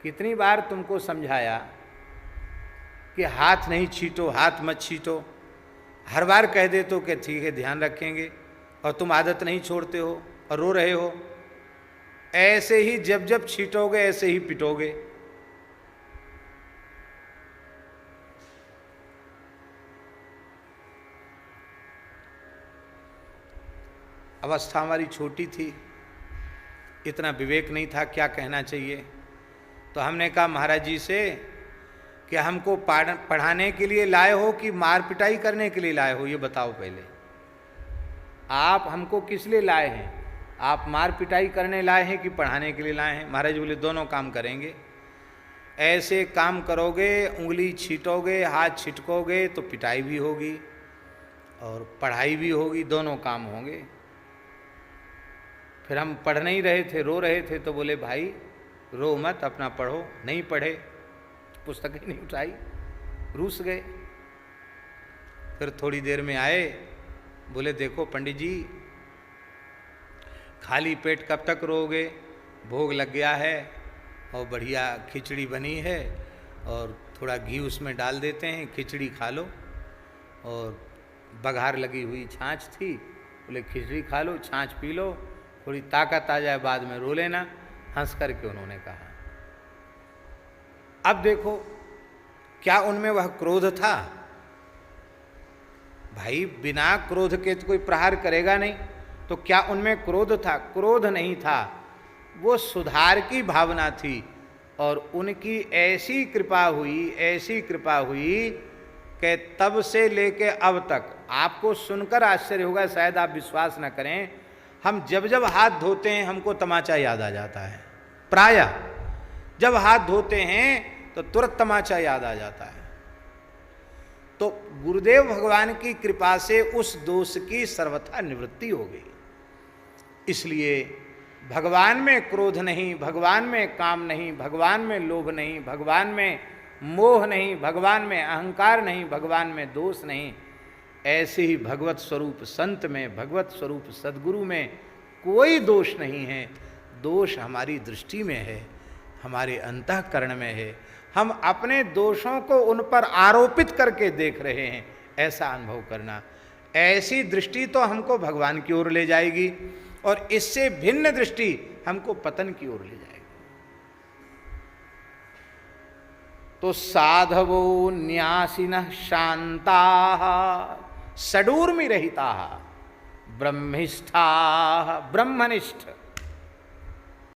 कितनी बार तुमको समझाया कि हाथ नहीं छीटो, हाथ मत छीटो। हर बार कह देते हो कि ठीक है ध्यान रखेंगे, और तुम आदत नहीं छोड़ते हो और रो रहे हो। ऐसे ही जब जब छीटोगे ऐसे ही पिटोगे। अवस्था हमारी छोटी थी, इतना विवेक नहीं था क्या कहना चाहिए। तो हमने कहा महाराज जी से कि हमको पढ़ाने के लिए लाए हो कि मार पिटाई करने के लिए लाए हो, ये बताओ पहले। आप हमको किस लिए लाए हैं? आप मार पिटाई करने लाए हैं कि पढ़ाने के लिए लाए हैं? महाराज बोले दोनों काम करेंगे। ऐसे काम करोगे, उंगली छीटोगे, हाथ छिटकोगे तो पिटाई भी होगी और पढ़ाई भी होगी, दोनों काम होंगे। फिर हम पढ़ नहीं रहे थे, रो रहे थे, तो बोले भाई रो मत, अपना पढ़ो। नहीं पढ़े, पुस्तक ही नहीं उठाई, रूस गए। फिर थोड़ी देर में आए, बोले देखो पंडित जी, खाली पेट कब तक रोगे? भोग लग गया है और बढ़िया खिचड़ी बनी है और थोड़ा घी उसमें डाल देते हैं, खिचड़ी खा लो। और बघार लगी हुई छाछ थी, बोले खिचड़ी खा लो, छाछ पी लो, थोड़ी ताकत आ जाए, बाद में रो लेना। हंस करके उन्होंने कहा। अब देखो, क्या उनमें वह क्रोध था? भाई बिना क्रोध के तो कोई प्रहार करेगा नहीं, तो क्या उनमें क्रोध था? क्रोध नहीं था, वो सुधार की भावना थी। और उनकी ऐसी कृपा हुई कि तब से लेके अब तक, आपको सुनकर आश्चर्य होगा, शायद आप विश्वास न करें, हम जब जब हाथ धोते हैं हमको तमाचा याद आ जाता है। प्रायः जब हाथ धोते हैं तो तुरंत तमाचा याद आ जाता है। तो गुरुदेव भगवान की कृपा से उस दोष की सर्वथा निवृत्ति हो गई। इसलिए भगवान में क्रोध नहीं, भगवान में काम नहीं, भगवान में लोभ नहीं, भगवान में मोह नहीं, भगवान में अहंकार नहीं, भगवान में दोष नहीं। ऐसे ही भगवत स्वरूप संत में, भगवत स्वरूप सद्गुरु में कोई दोष नहीं है। दोष हमारी दृष्टि में है, हमारे अंतःकरण में है। हम अपने दोषों को उन पर आरोपित करके देख रहे हैं, ऐसा अनुभव करना। ऐसी दृष्टि तो हमको भगवान की ओर ले जाएगी, और इससे भिन्न दृष्टि हमको पतन की ओर ले जाएगी। तो साधवो न्यासिनः शान्ताः षडूर्मिरहिताः ब्रह्मिष्ठाः ब्रह्मनिष्ठ